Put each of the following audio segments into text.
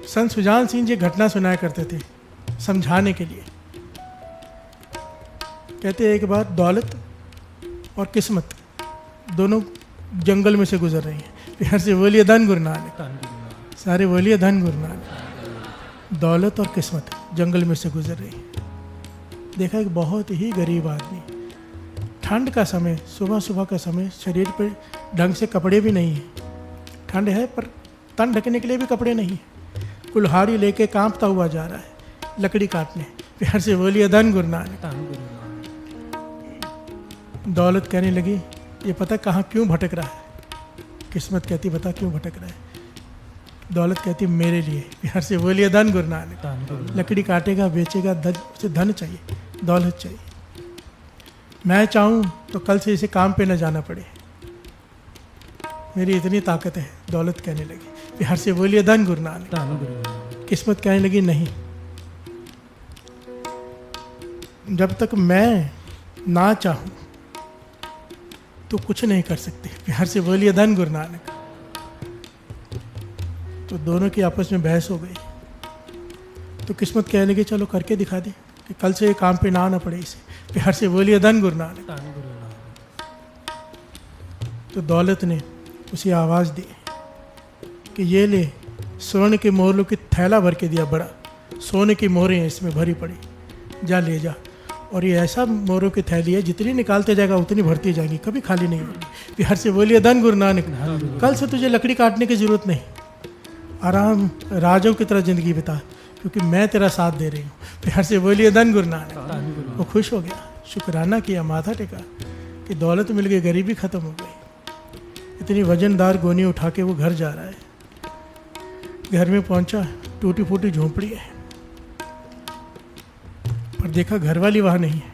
संत सुजान सिंह जी घटना सुनाया करते थे समझाने के लिए। कहते एक बार दौलत और किस्मत दोनों जंगल में से गुजर रही हैं। बिहार से बोलिए धन गुरु नानक, सारे बोलिए धन गुरु नानक। दौलत और किस्मत जंगल में से गुजर रही है। देखा एक बहुत ही गरीब आदमी, ठंड का समय, सुबह सुबह का समय, शरीर पे ढंग से कपड़े भी नहीं है, ठंड है पर तन ढकने के लिए भी कपड़े नहीं है, कुल्हाड़ी लेके कांपता हुआ जा रहा है लकड़ी काटने। प्यार से बोलिए धन गुरु नानक। दौलत कहने लगी ये पता कहाँ क्यों भटक रहा है। किस्मत कहती बता क्यों भटक रहा है। दौलत कहती मेरे लिए। प्यार से बोलिए धन गुरु नानक। लकड़ी काटेगा, बेचेगा, उसे धन चाहिए, दौलत चाहिए। मैं चाहूँ तो कल से इसे काम पे न जाना पड़े, मेरी इतनी ताकत है। दौलत कहने लगी। प्यार से बोलिए धन गुरु नानक। किस्मत कहने लगी नहीं, जब तक मैं ना चाहूँ तो कुछ नहीं कर सकते। प्यार से बोलिए धन गुरु नानक। तो दोनों की आपस में बहस हो गई। तो किस्मत कहने लगी चलो करके दिखा दे कि कल से ये काम पे ना आना पड़े इसे। प्यार से बोलिए धन गुरु नानक। तो दौलत ने उसे आवाज़ दी कि ये ले, स्वर्ण के मोहरों की थैला भर के दिया बड़ा, सोने की मोहरें हैं इसमें भरी पड़ी, जा ले जा। और ये ऐसा मोहरों की थैली है जितनी निकालते जाएगा उतनी भरती जाएगी, कभी खाली नहीं होगी। प्यार से बोलिए धन गुरु नानक। कल से तुझे लकड़ी काटने की जरूरत नहीं, आराम राजों की तरह जिंदगी बिता, क्योंकि मैं तेरा साथ दे रही हूँ। प्यार से बोलिए धन गुरु नानक। वो खुश हो गया, शुक्राना किया, माथा टेका कि दौलत मिल गई, गरीबी खत्म हो गई। इतनी वजनदार गोनी उठा के वो घर जा रहा है। घर में पहुंचा, टूटी फूटी झोंपड़ी है, पर देखा घरवाली वहाँ नहीं है।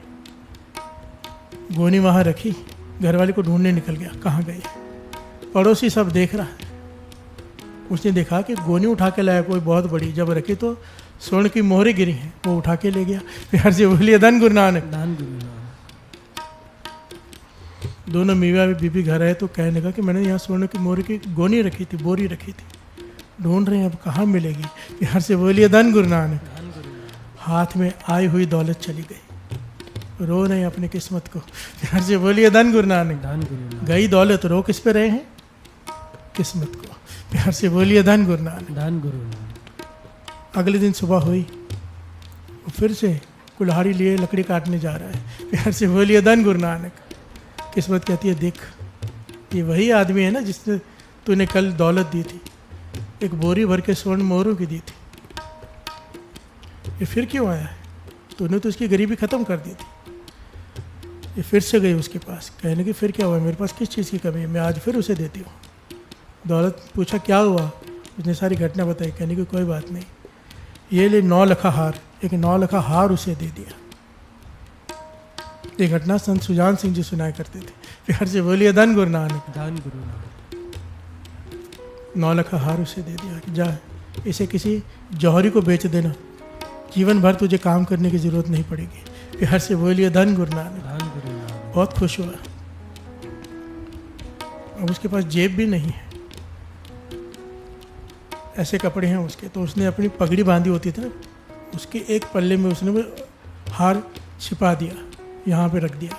गोनी वहाँ रखी, घरवाली को ढूंढने निकल गया, कहाँ गई। पड़ोसी सब देख रहा है। उसने देखा कि गोनी उठा के लाया कोई बहुत बड़ी, जब रखी तो स्वर्ण की मोहरें गिरी हैं, वो उठा के ले गया। प्यार से बोलिए धन गुरु नानक। दोनों मियाँ बीबी घर आए तो कहने लगा कि मैंने यहाँ स्वर्ण की मोहर की गोनी रखी थी, बोरी रखी थी, ढूंढ रहे हैं, अब कहाँ मिलेगी। प्यार से बोलिए धन गुरु नानक। हाथ में आई हुई दौलत चली गई, रो रहे हैं अपनी किस्मत को। प्यार से बोलिए धन गुरु नानक। गई दौलत, रो किस पे रहे हैं, किस्मत को। प्यार से बोलिए धन गुरु नानक। अगले दिन सुबह हुई, वो फिर से कुल्हाड़ी लिए लकड़ी काटने जा रहा है। प्यार से बोलिए धन गुरु नानक। किस्मत कहती है देख, ये वही आदमी है ना जिसने तूने कल दौलत दी थी, एक बोरी भर के स्वर्ण मोहरों की दी थी, ये फिर क्यों आया है, तूने तो उसकी गरीबी ख़त्म कर दी थी। ये फिर से गई उसके पास, कहने की फिर क्या हुआ, मेरे पास किस चीज़ की कमी है, मैं आज फिर उसे देती हूँ। दौलत पूछा क्या हुआ, उसने सारी घटना बताई। कहने की कोई बात नहीं, ये ले 9 लखा हार, एक 9 लखा हार उसे दे दिया। ये घटना संत सुजान सिंह जी सुनाया करते थे। प्यार से बोलिए धन गुरु नानक। धन गुरु नानक। 9 लखा हार उसे दे दिया कि जा इसे किसी जौहरी को बेच देना, जीवन भर तुझे काम करने की जरूरत नहीं पड़ेगी। प्यार से बोलिए धन गुरु नानक। बहुत खुश हुआ। अब उसके पास जेब भी नहीं है, ऐसे कपड़े हैं उसके, तो उसने अपनी पगड़ी बांधी होती थी ना, उसके एक पल्ले में उसने वो हार छिपा दिया, यहाँ पे रख दिया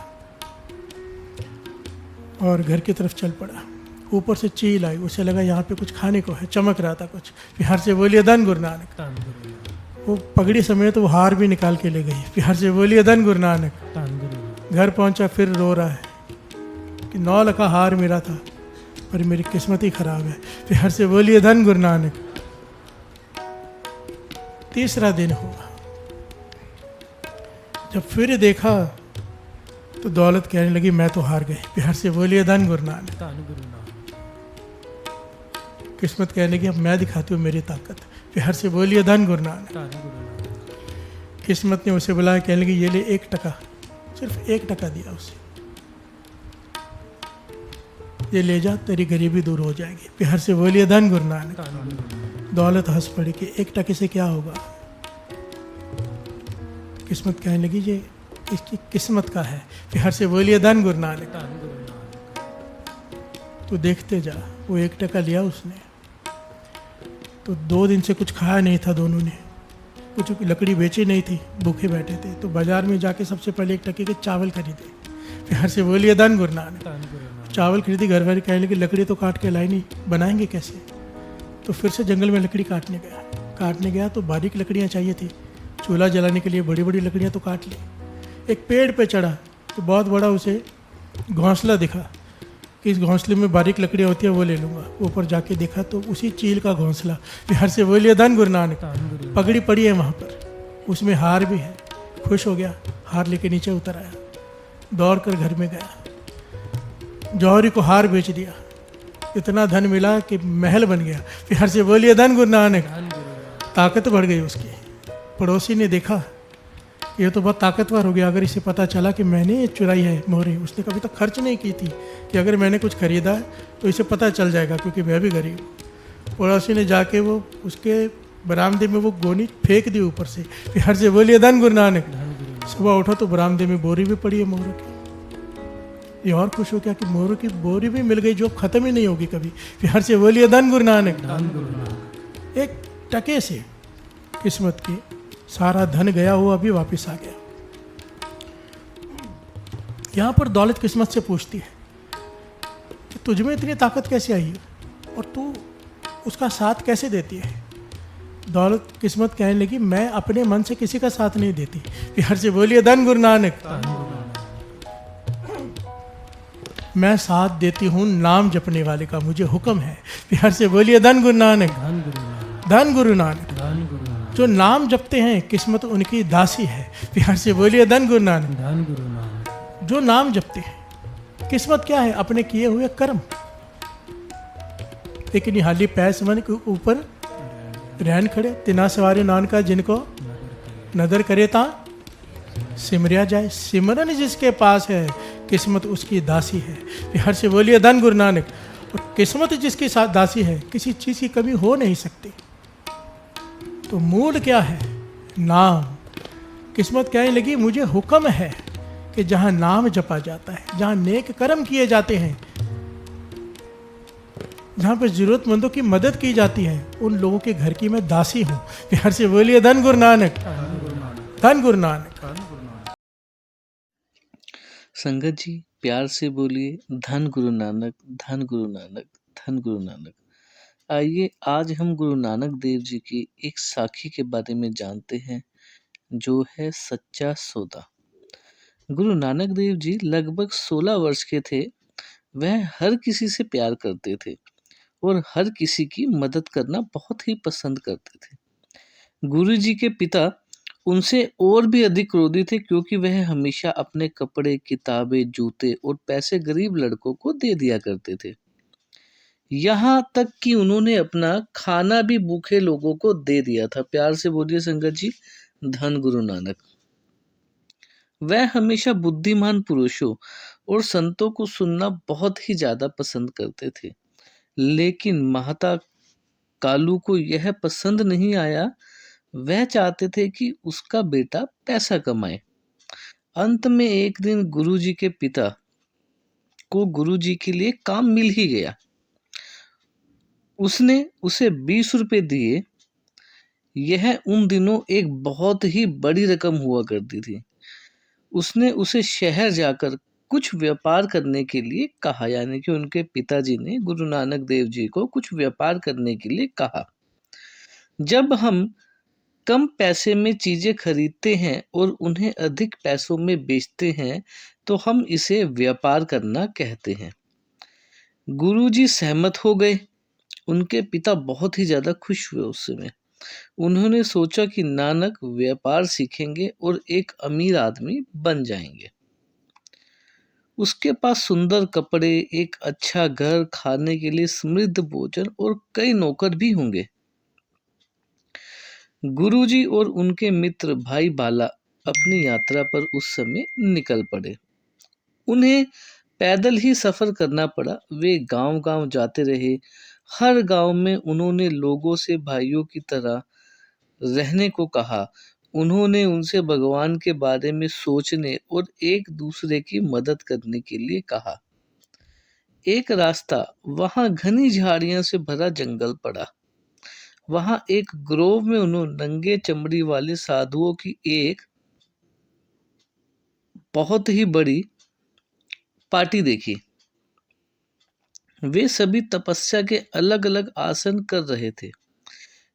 और घर की तरफ चल पड़ा। ऊपर से चील आई, उसे लगा यहाँ पे कुछ खाने को है, चमक रहा था कुछ। प्यार से बोलिए धन गुरु नानक। वो पगड़ी समेत वो हार भी निकाल के ले गई। प्यार से बोलिए धन गुरु नानक। घर पहुँचा, फिर रो रहा है कि 9 लखा हार मेरा था पर मेरी किस्मत ही खराब है। प्यार से बोलिए धन गुरु नानक। तीसरा दिन हुआ, जब फिर देखा तो दौलत कहने लगी मैं तो हार गई। प्यार से बोलिए धन गुरु नानक। किस्मत कहने लगी अब मैं दिखाती हूँ मेरी ताकत। प्यार से बोलिए धन गुरु नानक। किस्मत ने उसे बुलाया, कहने लगी ये ले 1 टका, सिर्फ 1 टका दिया उसे, ये ले जा, तेरी गरीबी दूर हो जाएगी। प्यार से बोलिए धन गुरु नानक। दौलत हंस पड़ी कि 1 टके से क्या होगा। किस्मत कहने लगी ये इसकी किस्मत का है। प्यार से बोलिए धन गुरु नानक। तो देखते जा, वो 1 टका लिया उसने, तो 2 दिन से कुछ खाया नहीं था दोनों ने, कुछ लकड़ी बेची नहीं थी, भूखे बैठे थे। तो बाजार में जाके सबसे पहले 1 टके के चावल खरीदे, फिर से बोलिए धन गुरु नानक। चावल खरीदी, घर वाले कहने लगे लकड़ी तो काट के लाई नहीं, बनाएंगे कैसे? तो फिर से जंगल में लकड़ी काटने गया तो बारीक लकड़ियाँ चाहिए थी, चूल्हा जलाने के लिए बड़ी बड़ी लकड़ियाँ तो काट ली। एक पेड़ पे चढ़ा तो बहुत बड़ा उसे घोंसला दिखा कि इस घोंसले में बारीक लकड़ियाँ होती है, वो ले लूँगा। ऊपर जाके देखा तो उसी चील का घोंसला, बिहार से बोलिए धन गुरु नानक। पगड़ी पड़ी है वहाँ पर, उसमें हार भी है। खुश हो गया, हार लेके नीचे उतर आया, दौड़ कर घर में गया, जौहरी को हार बेच दिया, इतना धन मिला कि महल बन गया। बिहार से बोलिए धन गुरु नानक। ताकत बढ़ गई उसकी। पड़ोसी ने देखा ये तो बहुत ताकतवर हो गया, अगर इसे पता चला कि मैंने ये चुराई है मोहरी, उसने कभी तक खर्च नहीं की थी, कि अगर मैंने कुछ खरीदा है तो इसे पता चल जाएगा क्योंकि मैं भी गरीब हूँ। पड़ोसी ने जाके वो उसके बरामदे में वो गोनी फेंक दी ऊपर से। फिर हर से बोलिए धन गुरु नानक। सुबह उठा तो बरामदे में बोरी भी पड़ी है मोहरों की। ये और खुश हो गया कि मोहरों की बोरी भी मिल गई जो खत्म ही नहीं होगी कभी। फिर हर से बोलिए धन गुरु नानक। एक टके से किस्मत की सारा धन गया हुआ अभी वापस आ गया। यहाँ पर दौलत किस्मत से पूछती है कि तुझमें इतनी ताकत कैसे आई और तू उसका साथ कैसे देती है। दौलत किस्मत कहने लगी मैं अपने मन से किसी का साथ नहीं देती। फिर से बोलिए धन गुरु नानक। मैं साथ देती हूँ नाम जपने वाले का, मुझे हुक्म है। फिर से बोलिए धन गुरु नानक। धन गुरु नानक। जो नाम जपते हैं किस्मत उनकी दासी है। प्यार से बोलिए धन गुरु नानक। धन गुरु नानक। जो नाम जपते हैं किस्मत क्या है? अपने किए हुए कर्म। एक निहाली पैस मन के ऊपर रहन खड़े, तिना सवारे नानका जिनको नदर करे ता सिमरिया जाए। सिमरन जिसके पास है किस्मत उसकी दासी है। प्यार से बोलिए धन गुरु नानक। और किस्मत जिसकी दासी है किसी चीज की कमी हो नहीं सकती। तो मूल क्या है? नाम। किस्मत कहने लगी मुझे हुक्म है कि जहां नाम जपा जाता है, जहां नेक कर्म किए जाते हैं, जहां पर जरूरतमंदों की मदद की जाती है, उन लोगों के घर की मैं दासी हूं। प्यार से बोलिए धन गुरु नानक। धन गुरु नानक। संगत जी प्यार से बोलिए धन गुरु नानक, धन गुरु नानक, धन गुरु नानक। आइए आज हम गुरु नानक देव जी की एक साखी के बारे में जानते हैं जो है सच्चा सौदा। गुरु नानक देव जी लगभग 16 वर्ष के थे। वह हर किसी से प्यार करते थे और हर किसी की मदद करना बहुत ही पसंद करते थे। गुरु जी के पिता उनसे और भी अधिक क्रोधी थे क्योंकि वह हमेशा अपने कपड़े, किताबें, जूते और पैसे गरीब लड़कों को दे दिया करते थे। यहाँ तक कि उन्होंने अपना खाना भी भूखे लोगों को दे दिया था। प्यार से बोलिए संगत जी धन गुरु नानक। वह हमेशा बुद्धिमान पुरुषों और संतों को सुनना बहुत ही ज्यादा पसंद करते थे, लेकिन महता कालू को यह पसंद नहीं आया। वह चाहते थे कि उसका बेटा पैसा कमाए। अंत में एक दिन गुरुजी के पिता को गुरुजी के लिए काम मिल ही गया। उसने उसे 20 रुपए दिए। यह उन दिनों एक बहुत ही बड़ी रकम हुआ करती थी। उसने उसे शहर जाकर कुछ व्यापार करने के लिए कहा, यानी कि उनके पिताजी ने गुरु नानक देव जी को कुछ व्यापार करने के लिए कहा। जब हम कम पैसे में चीजें खरीदते हैं और उन्हें अधिक पैसों में बेचते हैं तो हम इसे व्यापार करना कहते हैं। गुरुजी सहमत हो गए। उनके पिता बहुत ही ज्यादा खुश हुए उस समय। उन्होंने सोचा कि नानक व्यापार सीखेंगे और एक अमीर आदमी बन जाएंगे। उसके पास सुंदर कपड़े, एक अच्छा घर, खाने के लिए समृद्ध भोजन और कई नौकर भी होंगे। गुरुजी और उनके मित्र भाई बाला अपनी यात्रा पर उस समय निकल पड़े। उन्हें पैदल ही सफर करना पड़ा। वे गांव-गांव जाते रहे। हर गांव में उन्होंने लोगों से भाइयों की तरह रहने को कहा। उन्होंने उनसे भगवान के बारे में सोचने और एक दूसरे की मदद करने के लिए कहा। एक रास्ता वहां घनी झाड़ियों से भरा जंगल पड़ा। वहां एक ग्रोव में उन्होंने नंगे चमड़ी वाले साधुओं की एक बहुत ही बड़ी पार्टी देखी। वे सभी तपस्या के अलग अलग आसन कर रहे थे।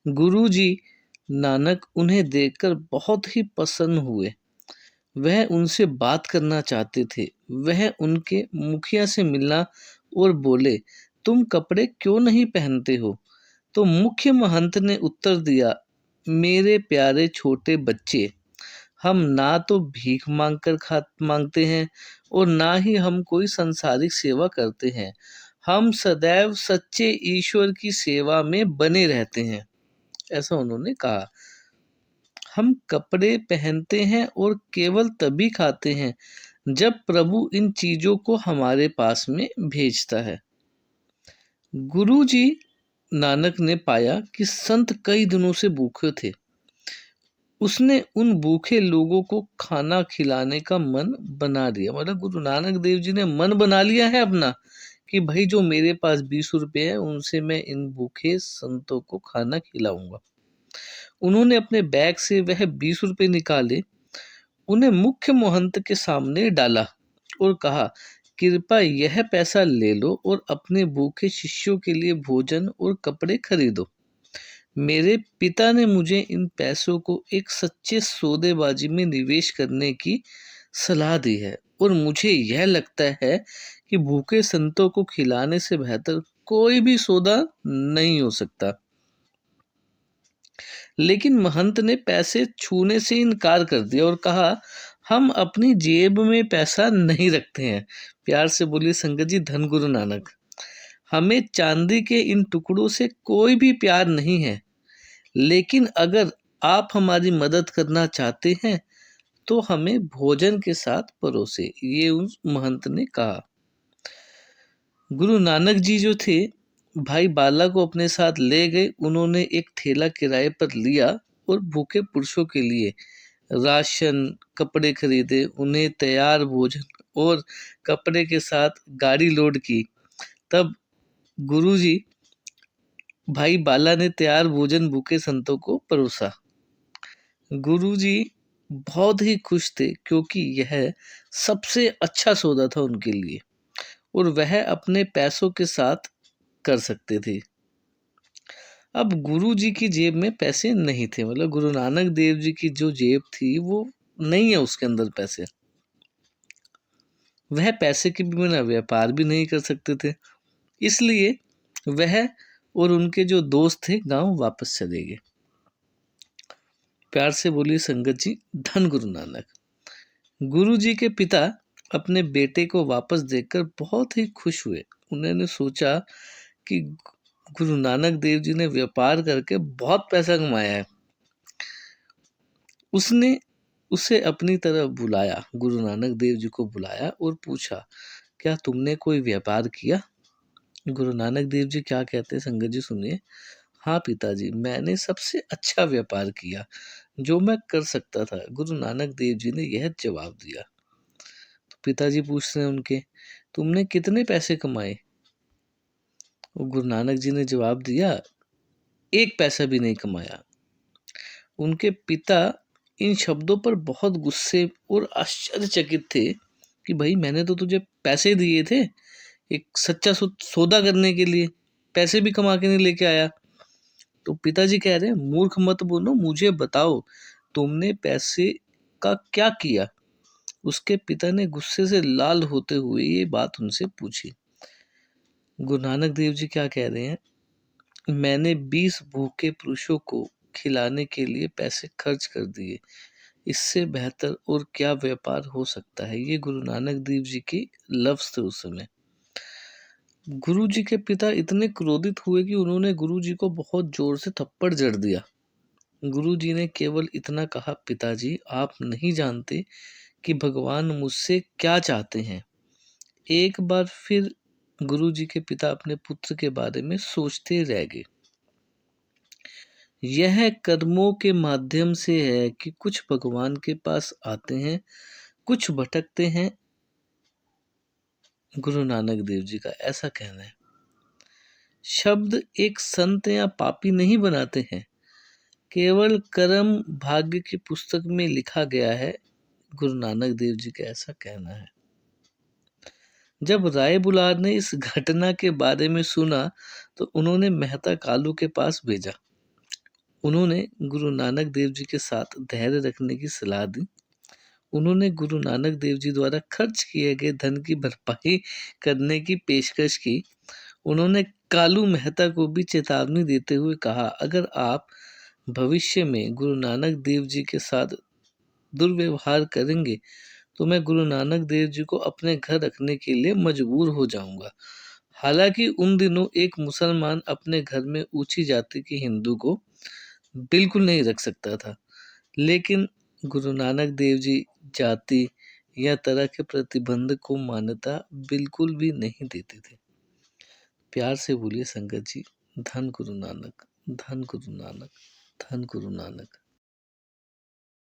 गुरुजी नानक उन्हें देखकर बहुत ही प्रसन्न हुए। वह उनसे बात करना चाहते थे। वह उनके मुखिया से मिलना और बोले, तुम कपड़े क्यों नहीं पहनते हो? तो मुख्य महंत ने उत्तर दिया, मेरे प्यारे छोटे बच्चे, हम ना तो भीख मांगते हैं और ना ही हम कोई सांसारिक सेवा करते हैं। हम सदैव सच्चे ईश्वर की सेवा में बने रहते हैं। ऐसा उन्होंने कहा। हम कपड़े पहनते हैं और केवल तभी खाते हैं जब प्रभु इन चीजों को हमारे पास में भेजता है। गुरुजी नानक ने पाया कि संत कई दिनों से भूखे थे। उसने उन भूखे लोगों को खाना खिलाने का मन बना दिया। मतलब गुरु नानक देव जी ने मन बना लिया है अपना कि भाई जो मेरे पास 20 रुपए है उनसे मैं इन भूखे संतों को खाना खिलाऊंगा। उन्होंने अपने बैग से वह 20 रुपए निकाले, उन्हें मुख्य महंत के सामने डाला और कहा, कृपया यह पैसा ले लो और अपने भूखे शिष्यों के लिए भोजन और कपड़े खरीदो। मेरे पिता ने मुझे इन पैसों को एक सच्चे सौदेबाजी में निवेश करने की सलाह दी है और मुझे यह लगता है कि भूखे संतों को खिलाने से बेहतर कोई भी सौदा नहीं हो सकता। लेकिन महंत ने पैसे छूने से इनकार कर दिया और कहा, हम अपनी जेब में पैसा नहीं रखते हैं। प्यार से बोली संगत जी, धन गुरु नानक। हमें चांदी के इन टुकड़ों से कोई भी प्यार नहीं है, लेकिन अगर आप हमारी मदद करना चाहते हैं तो हमें भोजन के साथ परोसे, ये उस महंत ने कहा। गुरु नानक जी जो थे, भाई बाला को अपने साथ ले गए। उन्होंने एक ठेला किराए पर लिया और भूखे पुरुषों के लिए राशन, कपड़े खरीदे, उन्हें तैयार भोजन और कपड़े के साथ गाड़ी लोड की। तब गुरुजी भाई बाला ने तैयार भोजन भूखे संतों को परोसा। गुरुजी बहुत ही खुश थे क्योंकि यह सबसे अच्छा सौदा था उनके लिए और वह अपने पैसों के साथ कर सकते थे। अब गुरु जी की जेब में पैसे नहीं थे। मतलब गुरु नानक देव जी की जो जेब थी वो नहीं है, उसके अंदर पैसे। वह पैसे के बिना व्यापार भी नहीं कर सकते थे। इसलिए वह और उनके जो दोस्त थे गांव वापस चले गए। प्यार से बोली संगत जी, धन गुरु नानक। गुरु जी के पिता अपने बेटे को वापस देखकर बहुत ही खुश हुए। उन्होंने सोचा कि गुरु नानक देव जी ने व्यापार करके बहुत पैसा कमाया है। उसने उसे अपनी तरफ बुलाया, गुरु नानक देव जी को बुलाया और पूछा, क्या तुमने कोई व्यापार किया? गुरु नानक देव जी क्या कहते हैं संगत जी सुनिए। हाँ पिताजी, मैंने सबसे अच्छा व्यापार किया जो मैं कर सकता था, गुरु नानक देव जी ने यह जवाब दिया। तो पिताजी पूछते हैं उनके, तुमने कितने पैसे कमाए? गुरु नानक जी ने जवाब दिया, 1 पैसा भी नहीं कमाया। उनके पिता इन शब्दों पर बहुत गुस्से और आश्चर्यचकित थे कि भाई मैंने तो तुझे पैसे दिए थे एक सच्चा सौदा करने के लिए, पैसे भी कमा के नहीं लेके आया। तो पिताजी कह रहे हैं, मूर्ख मत बोलो, मुझे बताओ तुमने पैसे का क्या किया? उसके पिता ने गुस्से से लाल होते हुए ये बात उनसे पूछी। गुरु नानक देव जी क्या कह रहे हैं, मैंने 20 भूखे पुरुषों को खिलाने के लिए पैसे खर्च कर दिए। इससे बेहतर और क्या व्यापार हो सकता है? ये गुरु नानक देव जी के लफ्ज थे उस समय। गुरु जी के पिता इतने क्रोधित हुए कि उन्होंने गुरु जी को बहुत जोर से थप्पड़ जड़ दिया। गुरु जी ने केवल इतना कहा, पिताजी आप नहीं जानते कि भगवान मुझसे क्या चाहते हैं। एक बार फिर गुरु जी के पिता अपने पुत्र के बारे में सोचते रह गए। यह कर्मों के माध्यम से है कि कुछ भगवान के पास आते हैं, कुछ भटकते हैं। गुरु नानक देव जी का ऐसा कहना है। शब्द एक संत या पापी नहीं बनाते हैं, केवल कर्म भाग्य की पुस्तक में लिखा गया है। गुरु नानक देव जी का ऐसा कहना है। जब राय बुलार ने इस घटना के बारे में सुना तो उन्होंने मेहता कालू के पास भेजा। उन्होंने गुरु नानक देव जी के साथ धैर्य रखने की सलाह दी। उन्होंने गुरु नानक देव जी द्वारा खर्च किए गए धन की भरपाई करने की पेशकश की। उन्होंने कालू मेहता को भी चेतावनी देते हुए कहा, अगर आप भविष्य में गुरु नानक देव जी के साथ दुर्व्यवहार करेंगे तो मैं गुरु नानक देव जी को अपने घर रखने के लिए मजबूर हो जाऊंगा। हालांकि उन दिनों एक मुसलमान अपने घर में ऊंची जाति के हिंदू को बिल्कुल नहीं रख सकता था, लेकिन गुरु नानक देव जी जाति या तरह के प्रतिबंध को मान्यता बिल्कुल भी नहीं देते थे। प्यार से बोलिए संगत जी, धन गुरु नानक, धन गुरु नानक, धन गुरु नानक।